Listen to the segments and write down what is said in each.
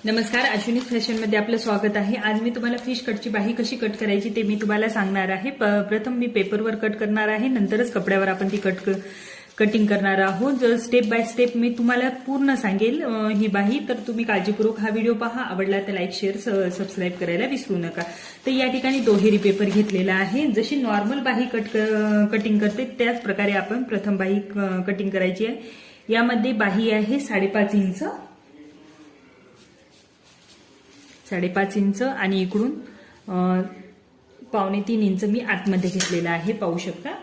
नमस्कार, अश्विनी फॅशन मध्ये आपलं स्वागत आहे। आज मी तुम्हाला फिश कटची बाही कशी कट करायची ते मी तुम्हाला सांगणार आहे। प्रथम मी पेपरवर कट करणार आहे, नंतरच कपड्यावर आपण ती कटिंग करणार आहोत। स्टेप बाय स्टेप मी तुम्हाला पूर्ण सांगेल ही बाही, तर तुम्ही काळजीपूर्वक हा व्हिडिओ पहा। आवडला तर लाईक शेअर सबस्क्राईब करायला विसरू नका। तर या ठिकाणी दुहेरी पेपर घेतलेला आहे। जशी नॉर्मल बाही कटिंग करते त्याच प्रकारे आपण प्रथम बाही कटिंग करायची आहे। यामध्ये बाही आहे 5.5 इंच, 5.5 इंच आणि इकडून 2.25 इंच मी आतमध्ये घेतलेला आहे, पाहू शकता।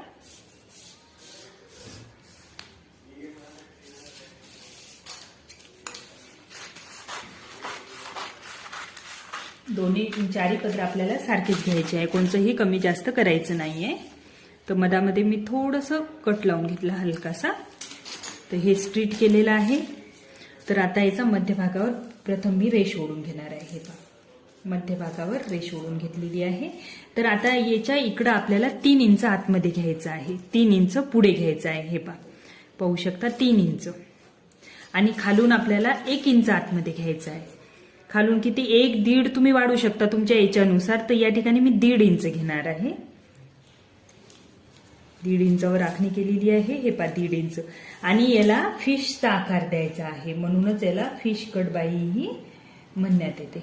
दोन्ही चारी पदर आपल्याला सारखेच घ्यायचे आहे, कोणचंही कमी जास्त करायचं नाहीये। तर मधामध्ये मी थोडंसं कट लावून घेतला हलकासा, तर हे स्ट्रीट केलेलं आहे। तर आता याचा मध्यभागावर प्रथम मी रेष ओढून घेणार आहे। मध्यभागावर रेष ओढून घेतलेली आहे। तर आता याच्या इकडे आपल्याला 3 इंच आतमध्ये घ्यायचं आहे, 3 इंच पुढे घ्यायचं आहे। हे पाहू शकता 3 इंच, आणि खालून आपल्याला 1 इंच आतमध्ये घ्यायचं आहे। खालून किती 1-1.5 तुम्ही वाढवू शकता तुमच्या याच्यानुसार। तर या ठिकाणी मी 1.5 इंच घेणार आहे। 1.5 इंचावर आखणी केलेली आहे। हे 1.5 इंच, आणि याला फिशचा आकार द्यायचा आहे, म्हणूनच याला फिश कट बाही ही म्हणण्यात येते।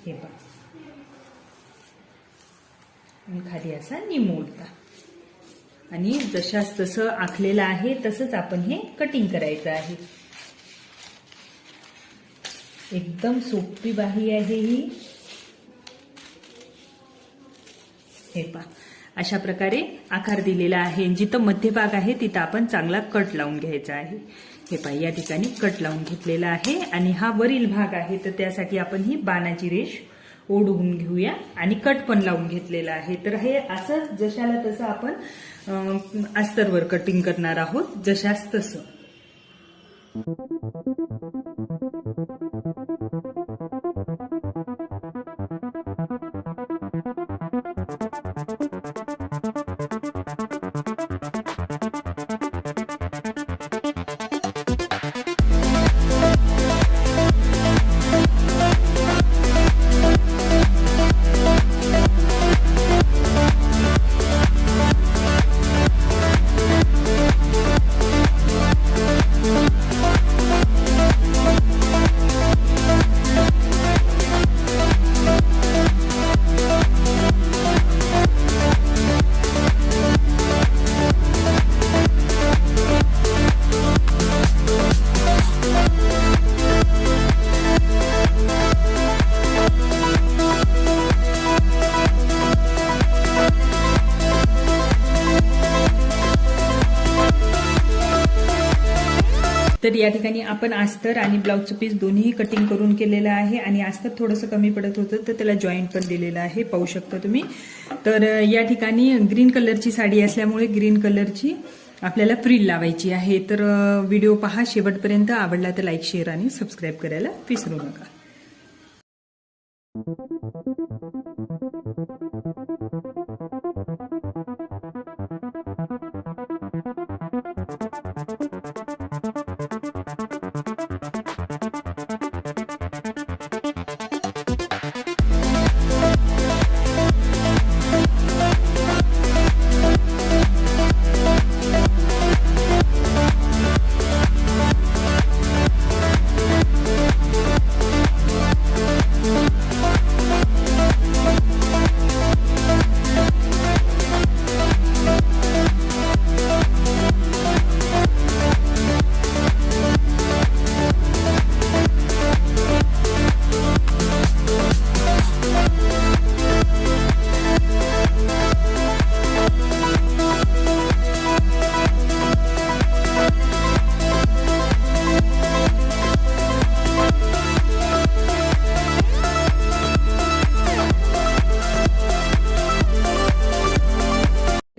हे पहा, खाली असा निमुळता, आणि जशास तसं आखलेलं आहे तसंच आपण हे कटिंग करायचं आहे। एकदम सोपी बाही आहे ही। हे पहा, अशा प्रकारे आकार दिलेला आहे। जिथं मध्यभाग आहे तिथं आपण चांगला कट लावून घ्यायचा आहे। हे पहा, या ठिकाणी कट लावून घेतलेला आहे, आणि हा वरील भाग आहे, तर त्यासाठी आपण ही बाणाची रेष ओढून घेऊया, आणि कट पण लावून घेतलेला आहे। तर हे असं जशाला तसं आपण अस्तरवर कटिंग करणार आहोत, जशास तसं। तर या ठिकाणी आपण अस्तर आणि ब्लाउजचं पीस दोन्ही कटिंग करून केलेलं आहे, आणि अस्तर थोडंसं कमी पडत होतं तर त्याला जॉईंट पण दिलेलं आहे, पाहू शकता तुम्ही। तर या ठिकाणी ग्रीन कलरची साडी असल्यामुळे ग्रीन कलरची आपल्याला फ्रिल लावायची आहे। तर व्हिडिओ पहा शेवटपर्यंत। आवडला तर लाईक शेअर आणि सबस्क्राईब करायला विसरू नका।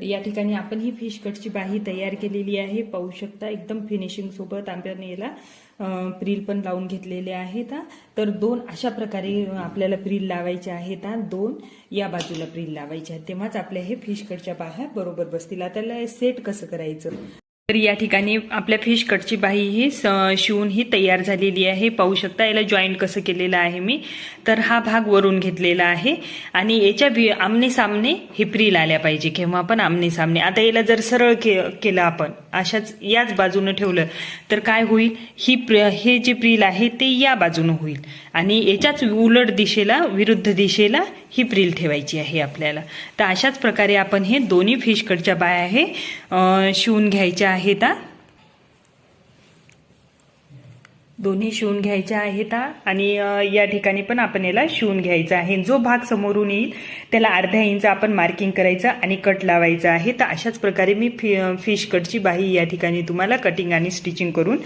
या ठिकाणी आपण ही फिश कटची बाही तयार केलेली आहे, पाहू शकता। एकदम फिनिशिंग सोबत आपण याला प्रिल पण लावून घेतलेले आहेत। तर 2 अशा प्रकारे आपल्याला प्रिल लावायचे आहेत, 2 या बाजूला प्रिल लावायचे आहेत, तेव्हाच आपल्या हे फिश कटच्या बाह्या बरोबर बसतील। आता सेट कसं करायचं तर या ठिकाणी आपल्या फिश कटची बाही ही शिवून ही तयार झालेली आहे. पाहू शकता याला जॉईंट कसं केलेलं आहे मी. तर हा भाग वरून घेतलेला आहे आणि याच्या आमने सामने हे प्रिल आल्या पाहिजे, केव्हा पण आमने सामने. आता याला जर सरळ केलं आपण अशाच याच बाजूनं ठेवलं तर काय होईल, हे जे प्रिल आहे ते या बाजूनं होईल आणि याच्याच उलट दिशेला, विरुद्ध दिशेला ही प्रिल ठेवायची आहे आपल्याला. तर अशाच प्रकारे आपण हे दोन्ही फिश कटच्या बाह्या आहे शिवून घ्यायच्या आहेत. दोन्ही शिवून घ्यायच्या आहेत आणि या ठिकाणी पण आपण याला शिवून घ्यायचा आहे. जो भाग समोरून येईल त्याला अर्धा इंच आपण मार्किंग करायचं आणि कट लावायचं आहे. तर अशाच प्रकारे मी फिश कटची बाही या ठिकाणी तुम्हाला कटिंग आणि स्टिचिंग करून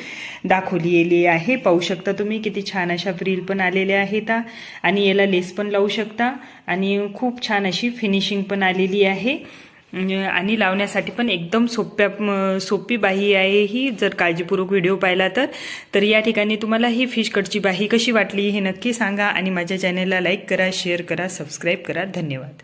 दाखवलेली आहे. पाहू शकता तुम्ही किती छान अशा फ्रिल पण आलेल्या आहेत आणि याला लेस पण लावू शकता आणि खूप छान अशी फिनिशिंग पण आलेली आहे आणि लावण्यासाठी पण एकदम सोपी बाही आहे ही. जर काळजीपूर्वक व्हिडिओ पाहिला तर या ठिकाणी तुम्हाला ही फिश कटची बाही कशी वाटली हे नक्की सांगा आणि माझ्या चॅनेलला लाईक करा, शेअर करा, सबस्क्राईब करा. धन्यवाद.